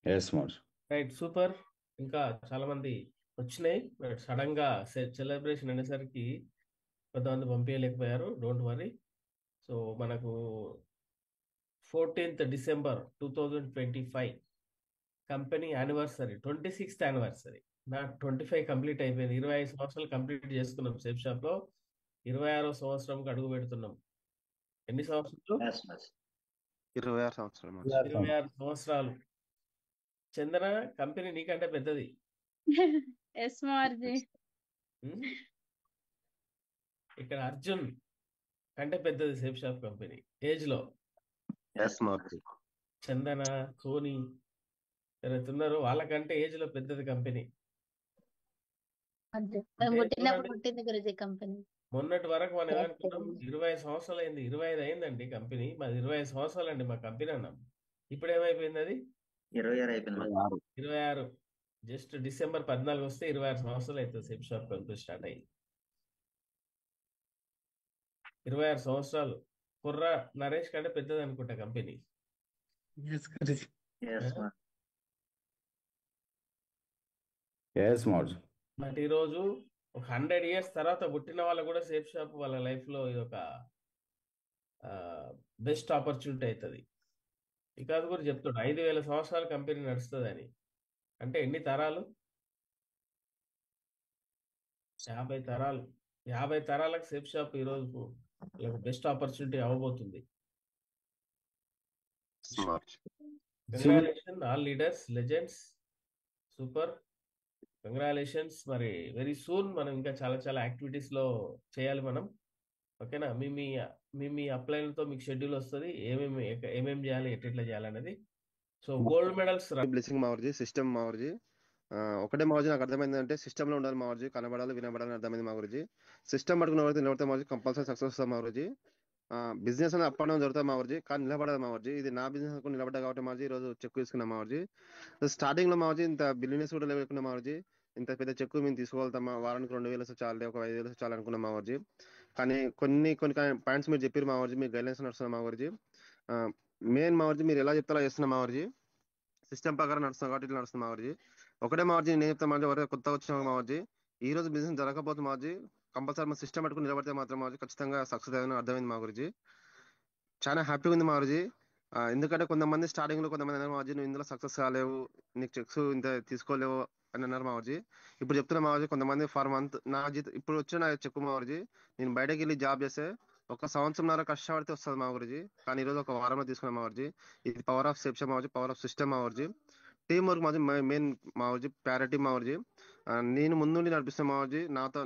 Yes, ma'am. Right, super. ఇంకా చాలా మంది వచ్చినాయి, but sudden గా celebration అనేసరికి కొంతమంది పంపించలేకపోయారు. Don't worry. సో మనకు 14th December 2025 company anniversary, 26th anniversary. నా 25 కంప్లీట్ అయిపోయింది. 25 సంవత్సరాలు కంప్లీట్ చేసుకున్నాం సేఫ్ షాప్ లో. 26వ సంవత్సరంకి అడుగు పెడుతున్నాం. ఎన్ని సంవత్సరాలు? 26 సంవత్సరాలు. 26 సంవత్సరాలు. చందన, కంపెనీ నీకంటే పెద్దది. ఎస్ మార్జీ. ఉమ్. ఇక్కడ అర్జున్ కంటే పెద్దది సేఫ్ షాప్ కంపెనీ ఏజ్ లో. Yes, Marty. చందన, సోని ఎవరైతే ఉన్నారో వాళ్ళకంటే ఏజ్ లో పెద్దది కంపెనీ. పుట్టినప్పుడు పుట్టింది గురుజీ కంపెనీ. మొన్నటి వరకు మనం ఏమనుకున్నాం, 25 సంవత్సరాలు అయింది, 25 అయిందండి కంపెనీ. మాది 25 సంవత్సరాలు అండి మా కంపెనీ అన్నాం. ఇప్పుడు ఏమైపోయింది అది? 26 అయిపోయింది. 26. జస్ట్ డిసెంబర్ 14 వస్తే 26 సంవత్సరాలు అవుతుంది సేఫ్ షాప్ కంపెనీ స్టార్ట్ అయ్యి. 26 సంవత్సరాలు. కుర్ర నరేష్ కంటే పెద్దది అనుకుంటా company. Yes, Guruji. Yes, ma'am. Yes, ma'am. But ఈరోజు ఒక 100 years తర్వాత పుట్టిన వాళ్ళు కూడా సేఫ్ షాప్ వాళ్ళ లైఫ్ లో ఇది ఒక బెస్ట్ ఆపర్చునిటీ అవుతుంది. ఇక అది కూడా చెప్తాడు 5,000 సంవత్సరాల కంపెనీ నడుస్తుంది అని. అంటే ఎన్ని తరాలు? 50 తరాలు. 50 తరాలకు సేఫ్ షాప్ ఈరోజు బెస్ట్ ఆపర్చునిటీ అవ్వబోతుంది. Smart. Congratulation all leaders, legends, super. Congratulations. మరి వెరీ సూన్ మనం ఇంకా చాలా చాలా యాక్టివిటీస్ లో చేయాలి మనం. ఓకేనా? మీ అప్లైన్తో మీకు షెడ్యూల్ వస్తుంది, ఏమేమి చేయాలి, ఎట్లా చేయాలి అనేది. సో గోల్డ్ మెడల్స్ బ్లెస్సింగ్ మావర్జీ, సిస్టమ్ మావర్జీ. ఒకటే మావర్జీ నాకు అర్థమైంది అంటే సిస్టమ్ లో ఉండాలి మావర్జీ, కనబడాలి వినబడాలని అర్థమైంది మావర్జీ. సిస్టమ్ పట్టుకున్న నిలబడితే మావర్జీ కంపల్సరీ సక్సెస్ వస్తుంది మావర్జీ. బిజినెస్ అనేది అప్ అండ్ డౌన్ జరుగుతుంది మావర్జీ, కానీ నిలబడదు మావర్జీ. ఇది నా బిజినెస్ అనుకుని నిలబడ్డా కాబట్టి మావర్జీ ఈరోజు చెక్ తీసుకున్నాం మావర్జీ. స్టార్టింగ్ లో మావర్జీ ఇంత బిజినెస్ కూడా లేకున్నా మావర్జీ, ఇంత పెద్ద చెక్కు మేము తీసుకోగలుగుతాం. వారానికి 2,000 చాలే, ఒక 5,000 చాలు అనుకున్నాం మావర్జీ. కానీ కొన్ని పాయింట్స్ మీరు చెప్పారు మావర్జీ, మీకు గైడ్లైన్స్ నడుస్తున్నాం మావర్జీ. మెయిన్ మావర్జీ మీరు ఎలా చెప్తారో చేస్తున్నాం మావర్జీ. సిస్టమ్ ప్రకారం నడుస్తున్నాం కాబట్టి ఇట్లా నడుస్తున్నాం మావర్జీ. ఒకటే మావర్జీ నేను చెప్తాను మావర్జీ, ఎవరైతే కొత్తగా వచ్చిన మావర్జీ, ఈ రోజు బిజినెస్ జరగకపోతే మావర్జీ కంపల్సరీ మన సిస్టమ్ పట్టుకుని నిలబడితే మాత్రం మావర్జీ ఖచ్చితంగా సక్సెస్ అయ్యాలని అర్థమైంది మావర్జీ. చాలా హ్యాపీగా ఉంది మావర్జీ. ఎందుకంటే కొంతమంది స్టార్టింగ్ లో కొంతమంది అన్నారు మావర్జీ నువ్వు ఇందులో సక్సెస్ కాలేవు, నీకు చెక్స్ ఇంత తీసుకోలేవు అని అన్నారు మావర్జీ. ఇప్పుడు చెప్తున్నా మావర్జీ, కొంతమంది ఫర్ మంత్ నా ఇప్పుడు వచ్చిన నా చెక్కు మావర్జీ, నేను బయటకు వెళ్ళి జాబ్ చేస్తే 1 సంవత్సరంన్నర కష్టపడితే వస్తుంది మావర్జీ, కానీ ఈరోజు 1 వారంలో తీసుకున్నాం మావర్జీ. ఇది పవర్ ఆఫ్ సెప్షన్ మావర్జీ, పవర్ ఆఫ్ సిస్టమ్ మావర్జీ. టీమ్ వర్క్ మావర్జీ మెయిన్ మావర్జీ, ప్యారిటీ మావర్జీ. నేను ముందుండి నడిపిస్తాను మావర్జీ,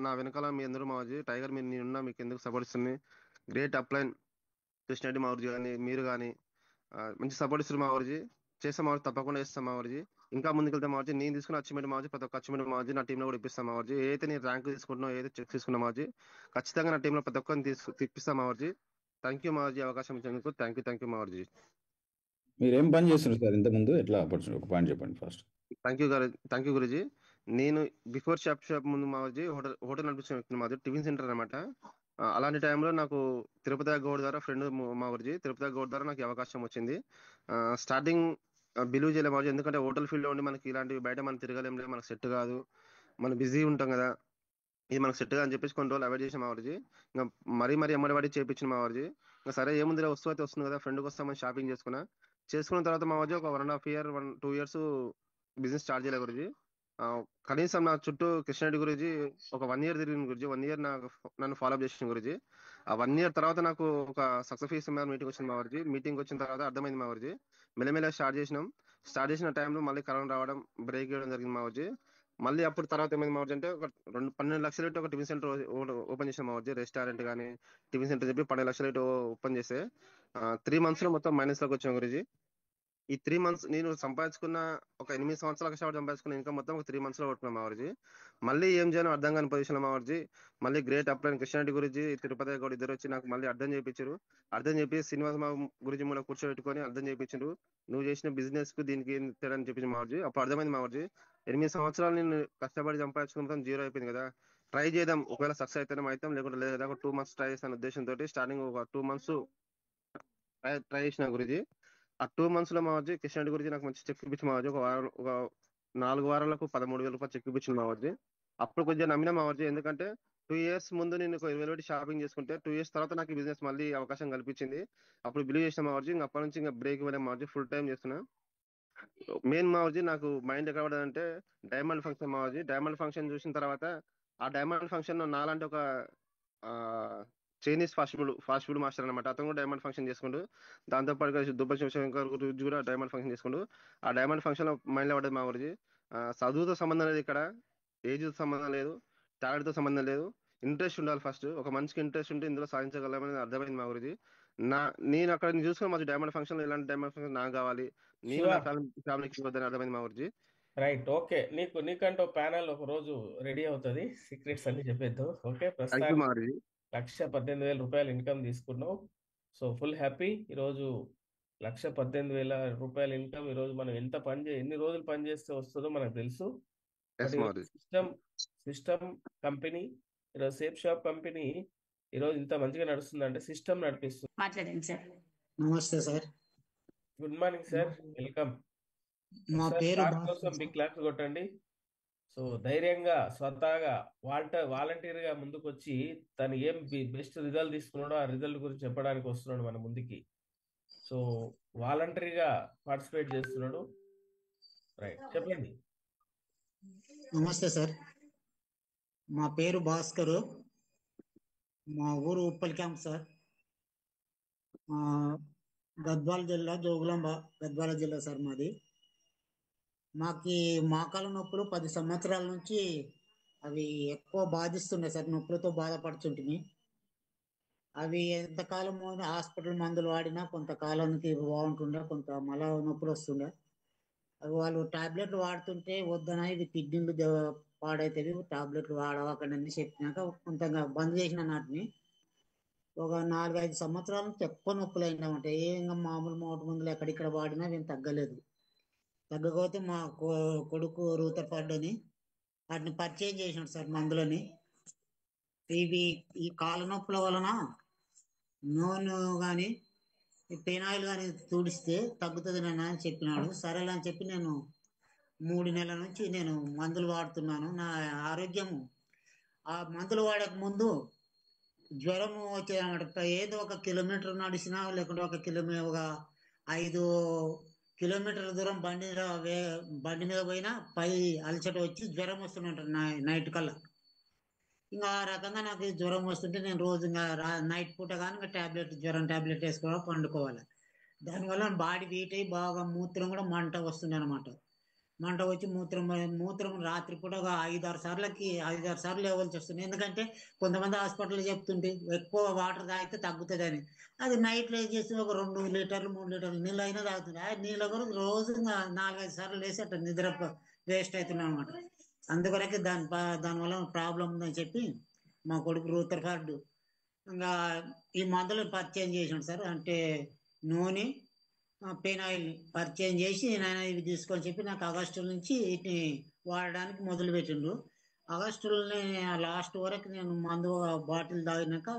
నా వెనకాల మీ అందరూ మావర్జీ. టైగర్ మీరు నేనున్నా మీకు ఎందుకు సపోర్ట్ ఇస్తుంది. గ్రేట్ అప్లైన్ కృష్ణరెడ్డి మావర్జీ కానీ మీరు కానీ మంచి సపోర్ట్ ఇస్తారు మావర్జీ. చేస్తాం మావర్జీ, తప్పకుండా చేస్తాం మావర్జీ. ఇంకా ముందుకెళ్తాం మావర్జీ. నేను తీసుకున్న అచీవ్మెంట్ మావర్జీ, ప్రతి ఒక్క అచీవ్మెంట్ మావర్జీ నా టీంలో కూడా ఇప్పిస్తాం మావర్జీ. ఏదైతే నేను ర్యాంక్ తీసుకుంటున్నా, ఏదైతే చెక్ తీసుకున్నా మావర్జీ, ఖచ్చితంగా నా టీంలో ప్రతి ఒక్కరిని తిప్పిస్తాం మావర్జీ. థ్యాంక్ యూ మావర్జీ, అవకాశం ఇచ్చినందుకు థ్యాంక్ యూ మావర్జీ. మీరు ఏం పని చేస్తున్నారు సార్ ఇంతకుముందు? ఎట్లా ఆపర్చునిటీ, ఒక పాయింట్ చెప్పండి ఫస్ట్. Thank you Guruji. నేను బిఫోర్ షాప్ ముందు మావర్జీ హోటల్ నడిపించిన వ్యక్తి మావర్జీ, టిఫిన్ సెంటర్ అనమాట. అలాంటి టైంలో నాకు తిరుపతి గౌడ్ ద్వారా ఫ్రెండ్ మావర్జీ, తిరుపతి గౌడ్ ద్వారా నాకు అవకాశం వచ్చింది. స్టార్టింగ్ బిలీవ్ చేయలేము మావర్జీ, ఎందుకంటే హోటల్ ఫీల్డ్ లో ఉండి మనకి ఇలాంటివి బయట మనం తిరగలేం లేదు, మనకు సెట్ కాదు, మనం బిజీ ఉంటాం కదా, ఇది మనకు సెట్ గా అని చెప్పేసి కొన్ని రోజులు అవాయిడ్ చేసిన మావర్జీ. ఇంకా మరీ అమ్మడి చేయించిన మావర్జీ. ఇంకా సరే ఏముంది వస్తువు అయితే వస్తుంది కదా, ఫ్రెండ్కి వస్తామని షాపింగ్ చేసుకున్న తర్వాత మావర్జీ ఒక 1.5 year 2 years బిజినెస్ స్టార్ట్ చేయలే గురుజీ. కనీసం నా చుట్టూ కృష్ణరెడ్డి గురుజీ ఒక 1 year తిరిగిన గురుజీ. 1 year నన్ను ఫాలోఅప్ చేసిన గురుజీ. ఆ 1 year తర్వాత నాకు ఒక సక్సెస్ మీటింగ్ వచ్చింది మావర్జీ. మీటింగ్ వచ్చిన తర్వాత అర్థమైంది మావర్జీ, మెల్లమెల్ల స్టార్ట్ చేసిన టైంలో మళ్ళీ కరోనా రావడం, బ్రేక్ చేయడం జరిగింది మావర్జీ. మళ్ళీ అప్పుడు తర్వాత ఏమైంది మావర్జీ అంటే ఒక 12 లక్షలు పెట్టి ఒక టిఫిన్ సెంటర్ ఓపెన్ చేసిన మావర్జీ, రెస్టారెంట్ కానీ టిఫిన్ సెంటర్ చెప్పి 12 లక్షలు పెట్టి ఓపెన్ చేస్తే 3 months లో మొత్తం మైనస్ లోకి వచ్చాం గురుజీ. ఈ 3 months నేను సంపాదించుకున్న ఒక 8 సంవత్సరాల కష్టపడి సంపాదించుకున్న ఇన్కమ్ మొత్తం ఒక 3 months లో కొట్టుకున్నాం మావర్జీ. మళ్ళీ ఏం చేయాలో అర్థం కాని పొజిషన్ లో మావర్జీ మళ్ళీ గ్రేట్ అప్లైన్ కృష్ణారెడ్డి గురించి తిరుపతి గౌడ్ ఇద్దరు వచ్చి నాకు మళ్ళీ అర్థం చేయించారు. అర్థం చెప్పి శ్రీనివాస గురించి కూడా కూర్చోబెట్టుకొని అర్థం చేయించారు. నువ్వు చేసిన బిజినెస్ కు దీనికి ఏం తేడా అని చెప్పింది మావర్జీ. అప్పుడు అర్థమైంది మావర్జీ 8 సంవత్సరాలు నేను కష్టపడి సంపాదించుకున్న మొత్తం జీరో అయిపోయింది కదా, ట్రై చేద్దాం, ఒకవేళ సక్సెస్ అయితేనే అవుతాం, లేకుంటే లేదు కదా. ఒక 2 months ట్రై చేసిన ఉద్దేశంతో స్టార్టింగ్ ఒక 2 months ట్రై చేసిన గురించి. ఆ 2 months లో మావర్జీ కృష్ణారెడ్డి గురించి నాకు మంచి చెక్ ఇప్పించి మావర్జీ ఒక 4 వారాలకు 13,000 రూపాయలు చెక్ ఇప్పించింది మావర్జీ. అప్పుడు కొంచెం నమ్మినా మావర్జీ, ఎందుకంటే 2 years ముందు నేను ఒక 20,000 పెట్టి షాపింగ్ చేసుకుంటే 2 years తర్వాత నాకు ఈ బిజినెస్ మళ్ళీ అవకాశం కల్పించింది. అప్పుడు బిలీవ్ చేసిన మావర్జీ, ఇంకా అప్పటి నుంచి ఇంకా బ్రేక్ ఇవ్వలేం మావర్జీ, ఫుల్ టైం చేస్తున్నా. మెయిన్ మావర్జీ నాకు మైండ్ ఎక్కడ పడదంటే డైమండ్ ఫంక్షన్ మావర్జీ. డైమండ్ ఫంక్షన్ చూసిన తర్వాత ఆ డైమండ్ ఫంక్షన్ నాలంటే ఒక చైనీస్ ఫాస్ట్ ఫుడ్ మాస్టర్ అనమాట, అతను కూడా డైమండ్ ఫంక్షన్ చేసుకుంటూ, దాంతో పాటు దుబ్బ శివశంకర్ గురించి కూడా డైమండ్ ఫంక్షన్ చేసుకుంటూ ఆ డైమండ్ ఫంక్షన్ లో మైండ్ లో పడ్డది మా గురించి. చదువుతో సంబంధం లేదు ఇక్కడ, ఏజ్ తో సంబంధం లేదు, టాలెంట్ తో సంబంధం లేదు, ఇంట్రెస్ట్ ఉండాలి ఫస్ట్. ఒక మనిషికి ఇంట్రెస్ట్ ఉంటే ఇందులో సాధించగలమని అర్థమైంది మా గురించి. నేను అక్కడ చూసుకుని మంచి డైమండ్ ఫంక్షన్ లో ఇలాంటి డైమండ్ ఫంక్షన్ నాకు కావాలి, నేను శివ నా ఫ్యామిలీకి ఇవ్వద్దని అర్థమైంది మా గురించి. Right, okay. నీకంటే ప్యానల్ ఒక రోజు రెడీ అవుతుంది, సీక్రెట్స్ అన్ని చెప్పేద్దాం. ఓకే, థ్యాంక్ యూ ప్రస్తుతానికి మా గురించి. 1,18,000 రూపాయలు ఇన్కమ్ తీసుకున్నావు. So full happy. ఈరోజు 1,18,000 రూపాయల ఇన్కమ్ ఈరోజు మనం ఎన్ని రోజులు పని చేస్తే వస్తుందో మనకు తెలుసు. బట్ ఎస్ మా ఈరోజు గురించి. సిస్టమ్ కంపెనీ, ఈరోజు సేఫ్ షాప్ కంపెనీ ఈరోజు ఇంత మంచిగా నడుస్తుందంటే సిస్టమ్ నడిపిస్తుంది. మాట్లాడండి సార్. నమస్తే sir. Good morning sir, welcome. మా ఒకసారి పేరు సార్ భాస్కర్ కోసం సార్. బిగ్ క్లాప్స్ కొట్టండి. సో ధైర్యంగా స్వతహాగా వాలంటీర్ గా ముందుకు వచ్చి తను ఏం బెస్ట్ రిజల్ట్ తీసుకున్నాడో ఆ రిజల్ట్ గురించి చెప్పడానికి వస్తున్నాడు మన ముందుకి. సో వాలంటరీగా పార్టిసిపేట్ చేస్తున్నాడు. రైట్, చెప్పండి. నమస్తే సార్. మా పేరు భాస్కరు. మా ఊరు ఉప్పల్ క్యాంప్ సార్. గద్వాల జిల్లా, జోగులాంబ గద్వాల జిల్లా సార్ మాది. మాకు మోకాల నొప్పులు 10 సంవత్సరాల నుంచి అవి ఎక్కువ బాధిస్తున్నాయి సార్. నొప్పులతో బాధపడుతుంటిని. అవి ఎంతకాలం హాస్పిటల్ మందులు వాడినా కొంతకాలానికి బాగుంటుండే, కొంత మళ్ళా నొప్పులు వస్తుండే. అవి వాళ్ళు టాబ్లెట్లు వాడుతుంటే వద్దన ఇది కిడ్నీలు పాడైతవి, టాబ్లెట్లు వాడవకండి చెప్పినాక కొంతగా బంద్ చేసిన నాటిని. ఒక 4-5 సంవత్సరాల నుంచి ఎక్కువ నొప్పులు అయినామంటే ఇంకా మామూలు మోటు మందులు ఎక్కడిక్కడ వాడినా ఏం తగ్గలేదు. తగ్గకపోతే మా కొడుకు రూతర్ఫర్డ్ అని వాటిని పర్చేజ్ చేసినాడు సార్ మందులని. ఈ కాళ్ళ నొప్పుల వలన నూనె కానీ పెనాయిల్ కానీ తుడిస్తే తగ్గుతుంది నాన్న అని చెప్పినాడు. సరేలే అని చెప్పి నేను 3 నెలల నుంచి నేను మందులు వాడుతున్నాను. నా ఆరోగ్యము ఆ మందులు వాడక ముందు జ్వరం వచ్చేదన్నమాట. ఏదో 1 కిలోమీటర్ నడిచినా లేకుంటే 5 కిలోమీటర్ల దూరం బండి మీద పోయినా పై అలసట వచ్చి జ్వరం వస్తుందంటారు నైట్ కల్లా. ఇంకా ఆ రకంగా నాకు జ్వరం వస్తుంటే నేను రోజు ఇంకా నైట్ పూట కానీ జ్వరం టాబ్లెట్ వేసుకోవాలి, పండుకోవాలి. దానివల్ల బాడీ వీట్ అయ్యి బాగా మూత్రం కూడా మంట వస్తుంది అనమాట. మంట వచ్చి మూత్రం రాత్రిపూట ఒక 5-6 సార్లు లేవాల్సి వస్తుంది. ఎందుకంటే కొంతమంది హాస్పిటల్ చెప్తుంటే ఎక్కువ వాటర్ తాగితే తగ్గుతుంది అని. అది నైట్లో ఏం చేస్తే ఒక 2 లీటర్లు 3 లీటర్లు నీళ్ళు అయినా తాగుతుంది. ఆ నీళ్ళ కొరకు రోజు 4-5 సార్లు లేసి అట్లా నిద్ర వేస్ట్ అవుతుంది అనమాట. అందుకొరకే దానివల్ల ప్రాబ్లం ఉందని చెప్పి మా కొడుకు రూతర్ఫర్డ్ ఇంకా ఈ మందులు పర్చేజ్ చేసాడు సార్. అంటే నూనె, పెనాయిల్ పర్చేజ్ చేసి నేను ఇవి తీసుకొని చెప్పి నాకు ఆగస్టు నుంచి వీటిని వాడడానికి మొదలు పెట్టిండు. ఆగస్టులోనే లాస్ట్ వరకు నేను మందు బాటిల్ తాగినాక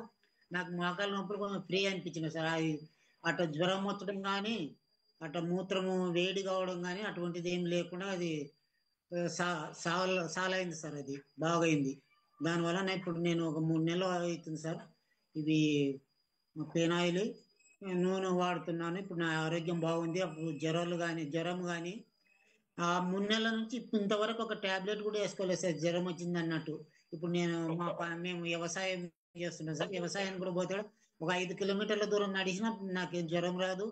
నాకు మోకాలు నొప్పులు కొంచెం ఫ్రీ అనిపించింది సార్. అట్లా జ్వరం వచ్చడం కానీ అట్లా మూత్రము వేడి కావడం కానీ అటువంటిది ఏం లేకుండా అది సాలైంది సార్. అది బాగైంది. దానివల్ల ఇప్పుడు నేను ఒక 3 నెలలు అవుతుంది సార్ ఇవి పెనాయిల్ నూనె వాడుతున్నాను. ఇప్పుడు నా ఆరోగ్యం బాగుంది. అప్పుడు జ్వరం కానీ ఆ 3 నెలల నుంచి ఇంతవరకు ఒక టాబ్లెట్ కూడా వేసుకోలేదు సార్, జ్వరం వచ్చింది అన్నట్టు. ఇప్పుడు మేము వ్యవసాయం చేస్తున్నాం సార్. వ్యవసాయానికి కూడా పోతే ఒక 5 కిలోమీటర్ల దూరం నడిచినా నాకు జ్వరం రాదు,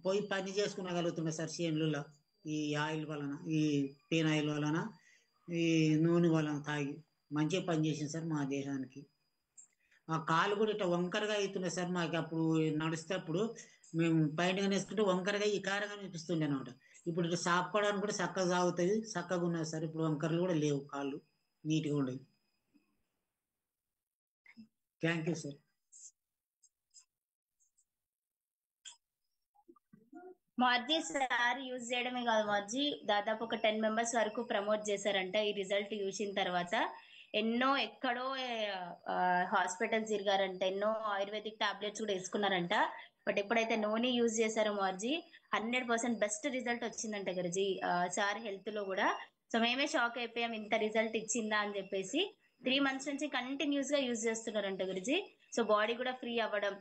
పోయి పని చేసుకునగలుగుతున్నా సార్ చేనులలో. ఈ ఆయిల్ వలన, ఈ పెనాయిల్ వలన ఈ నూనె వాళ్ళని తాగి మంచిగా పనిచేసింది సార్ మా దేహానికి. ఆ కాలు కూడా ఇట్లా వంకరగా అవుతుండే సార్. మాకు అప్పుడు నడిస్తేప్పుడు మేము పైన వేసుకుంటే వంకరగా ఈ కారంగా అనిపిస్తుండే అనమాట. ఇప్పుడు ఇట్లా సాపుకోవడానికి కూడా చక్కగా సాగుతుంది, చక్కగా ఉన్నది సార్. ఇప్పుడు వంకరలు కూడా లేవు, కాళ్ళు నీట్గా ఉండేవి. Thank you sir. మార్జీ సార్ యూజ్ చేయడమే కాదు మార్జీ, దాదాపు ఒక 10 మెంబర్స్ వరకు ప్రమోట్ చేశారంట ఈ రిజల్ట్ చూసిన తర్వాత. ఎక్కడో హాస్పిటల్స్ తిరిగారంట, ఎన్నో ఆయుర్వేదిక్ టాబ్లెట్స్ కూడా వేసుకున్నారంట. బట్ ఎప్పుడైతే నోని యూజ్ చేశారో మార్జీ 100% బెస్ట్ రిజల్ట్ వచ్చిందంట గురుజీ సార్ హెల్త్ లో కూడా. సో మేమే షాక్ అయిపోయాం, ఇంత రిజల్ట్ ఇచ్చిందా అని చెప్పేసి. 3 months నుంచి కంటిన్యూస్ గా యూజ్ చేస్తున్నారంట గురుజీ. సో బాడీ కూడా ఫ్రీ అవ్వడం,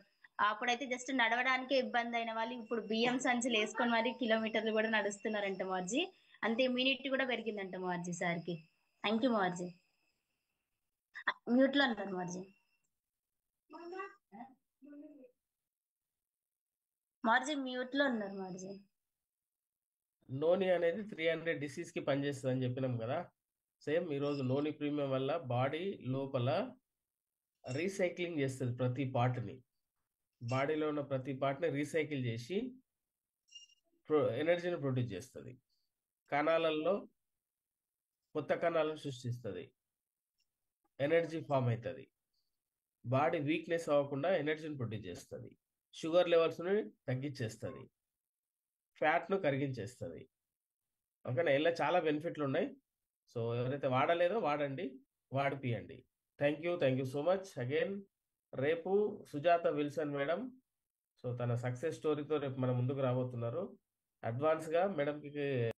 అప్పుడైతే జస్ట్ నడవడానికే ఇబ్బంది అయిన వాళ్ళు ఇప్పుడు బియ్యం సంచులు వేసుకొని మరి కిలోమీటర్లు కూడా నడుస్తున్నారంట మార్జీ. అంతే ఇమ్యూనిటీ కూడా పెరిగిందంట మార్జీ సార్కి. Thank you మార్జీ. మ్యూట్ లో ఉన్నారు మార్జీ. మార్జీ మ్యూట్ లో ఉన్నారు మార్జీ. నోని అనేది 300 డిసీజ్ కి పనిచేస్తుంది అని చెప్పినాం కదా. సేమ్ ఈరోజు నోని ప్రీమియం వల్ల బాడీ లోపల రీసైక్లింగ్ చేస్తుంది ప్రతి పార్ట్ని. బాడీలో ఉన్న ప్రతి పార్ట్ని రీసైకిల్ చేసి ఎనర్జీని ప్రొడ్యూస్ చేస్తుంది. కణాలలో కొత్త కణాలను సృష్టిస్తుంది, ఎనర్జీ ఫామ్ అవుతుంది. బాడీ వీక్నెస్ అవ్వకుండా ఎనర్జీని ప్రొడ్యూస్ చేస్తుంది. షుగర్ లెవెల్స్ని తగ్గించేస్తుంది, ఫ్యాట్ను కరిగించేస్తుంది. ఓకేనా, ఇలా చాలా బెనిఫిట్లు ఉన్నాయి. సో ఎవరైతే వాడలేదో వాడండి, వాడిపియండి. Thank you so much again. రేపు సుజాత విల్సన్ మేడం, సో తన సక్సెస్ స్టోరీతో రేపు మన ముందుకు రాబోతున్నారు. అడ్వాన్స్గా మేడంకి